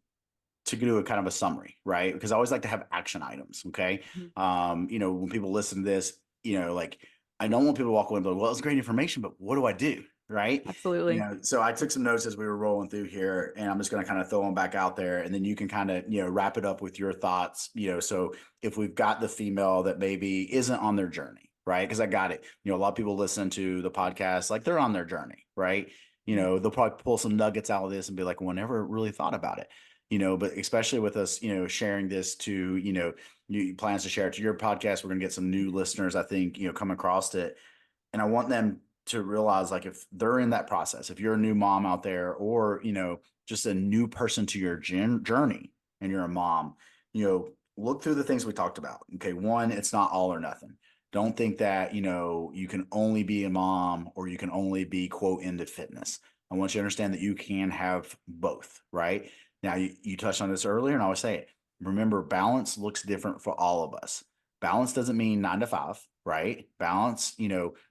to do a kind of a summary, right? Because I always like to have action items. Okay. Mhm. When people listen to this, like, I don't want people to walk away and be like, well, it's great information, but what do I do? Right. Absolutely. So I took some notes as we were rolling through here, and I'm just going to kind of throw them back out there, and then you can kind of, wrap it up with your thoughts. So if we've got the female that maybe isn't on their journey, right? Because I got it. A lot of people listen to the podcast like they're on their journey, right? They'll probably pull some nuggets out of this and be like, well, I never really thought about it. But especially with us, sharing this to, new plans to share it to your podcast, we're going to get some new listeners, I think, come across it. And I want them to realize, like, if they're in that process, if you're a new mom out there, or, just a new person to your journey, and you're a mom, look through the things we talked about. Okay. One, it's not all or nothing. Don't think that, you can only be a mom or you can only be, quote, into fitness. I want you to understand that you can have both, right? Now, you touched on this earlier, and I always say it. Remember, balance looks different for all of us. Balance doesn't mean 9 to 5, right? Balance,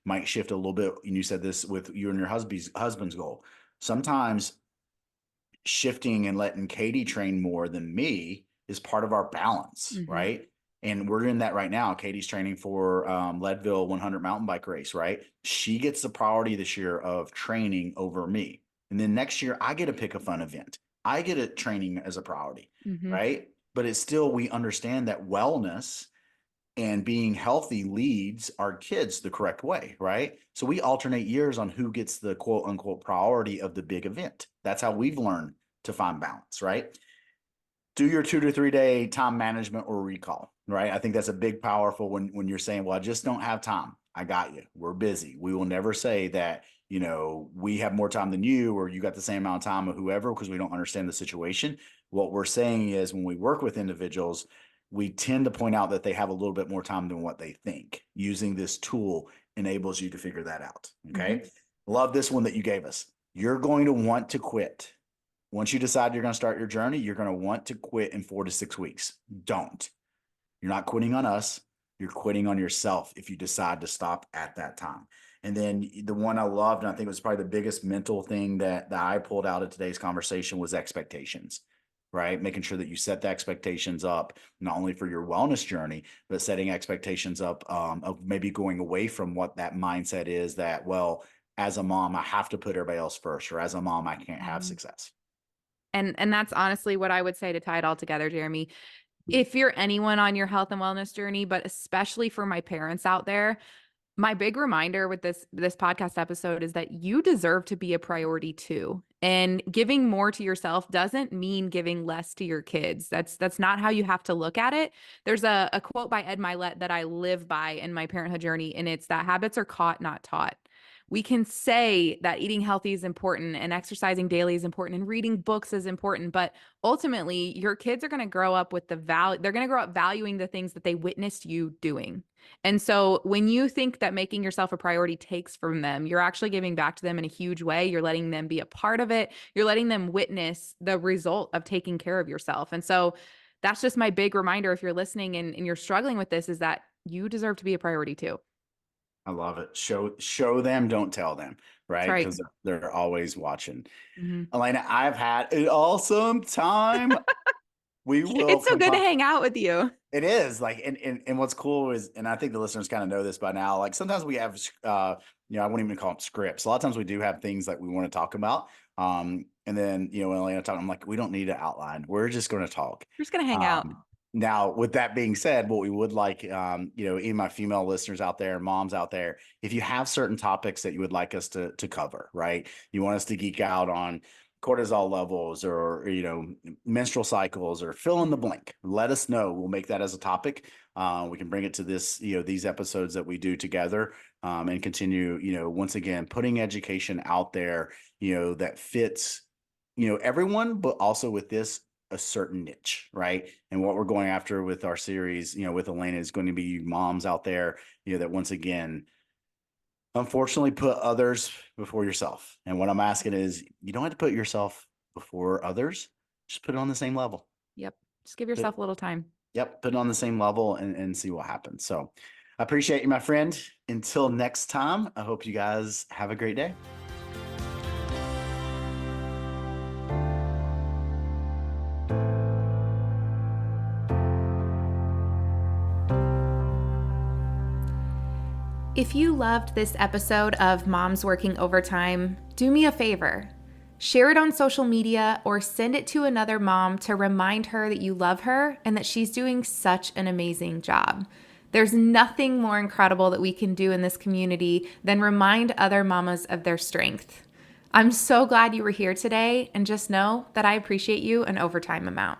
might shift a little bit. And you said this with you and your husband's goal. Sometimes shifting and letting Katie train more than me is part of our balance, Mm-hmm. right? And we're in that right now. Katie's training for Leadville 100 mountain bike race, right? She gets the priority this year of training over me. And then next year, I get to pick a fun event. I get a training as a priority, Mm-hmm. right? But it's still, we understand that wellness and being healthy leads our kids the correct way, right? So we alternate years on who gets the quote unquote priority of the big event. That's how we've learned to find balance, right? Do your 2 to 3 day time management or recall, right? I think that's a big powerful when you're saying, well, I just don't have time. I got you. We're busy. We will never say that, we have more time than you, or you got the same amount of time of whoever, because we don't understand the situation. What we're saying is, when we work with individuals, we tend to point out that they have a little bit more time than what they think. Using this tool enables you to figure that out. Mm-hmm. Okay. Love this one that you gave us. You're going to want to quit. Once you decide you're going to start your journey, you're going to want to quit in 4 to 6 weeks. Don't. You're not quitting on us. You're quitting on yourself if you decide to stop at that time. And then the one I loved, and I think it was probably the biggest mental thing that I pulled out of today's conversation, was expectations, right? Making sure that you set the expectations up, not only for your wellness journey, but setting expectations up of maybe going away from what that mindset is that, well, as a mom, I have to put everybody else first, or as a mom, I can't have Mm-hmm. success. And that's honestly what I would say to tie it all together, Jeremy. If you're anyone on your health and wellness journey, but especially for my parents out there, My big reminder with this podcast episode is that you deserve to be a priority too. And giving more to yourself doesn't mean giving less to your kids. That's not how you have to look at it. There's a quote by Ed Milet that I live by in my parenthood journey, and it's that habits are caught, not taught. We can say that eating healthy is important and exercising daily is important and reading books is important, but ultimately your kids are going to grow up with the value. They're going to grow up valuing the things that they witnessed you doing. And so when you think that making yourself a priority takes from them, you're actually giving back to them in a huge way. You're letting them be a part of it. You're letting them witness the result of taking care of yourself. And so that's just my big reminder if you're listening and you're struggling with this, is that you deserve to be a priority too. I love it. Show them, don't tell them, That's right? right. Because they're always watching. Mhm. Elena, I've had an awesome time. We will It's so good to combine. hang out with you. It is like, and what's cool is, and I think the listeners kind of know this by now. Like sometimes we have, I wouldn't even call them scripts. A lot of times we do have things that we want to talk about. And then when Elena talking, I'm like, we don't need an outline. We're just going to talk. We're just going to hang out. Now, with that being said, what we would like, even my female listeners out there, moms out there, if you have certain topics that you would like us to cover, right? You want us to geek out on cortisol levels or menstrual cycles or fill in the blank, let us know. We'll make that as a topic. We can bring it to these episodes that we do together, and continue, once again, putting education out there, that fits, everyone, but also with this a certain niche, right? And what we're going after with our series, with Elena, is going to be you moms out there, that once again, unfortunately, put others before yourself. And what I'm asking is, you don't have to put yourself before others. Just put it on the same level. Yep. Just give yourself a little time. Yep. Put it on the same level and see what happens. So I appreciate you, my friend. Until next time, I hope you guys have a great day. If you loved this episode of Moms Working Overtime, do me a favor. Share it on social media or send it to another mom to remind her that you love her and that she's doing such an amazing job. There's nothing more incredible that we can do in this community than remind other mamas of their strength. I'm so glad you were here today, and just know that I appreciate you an overtime amount.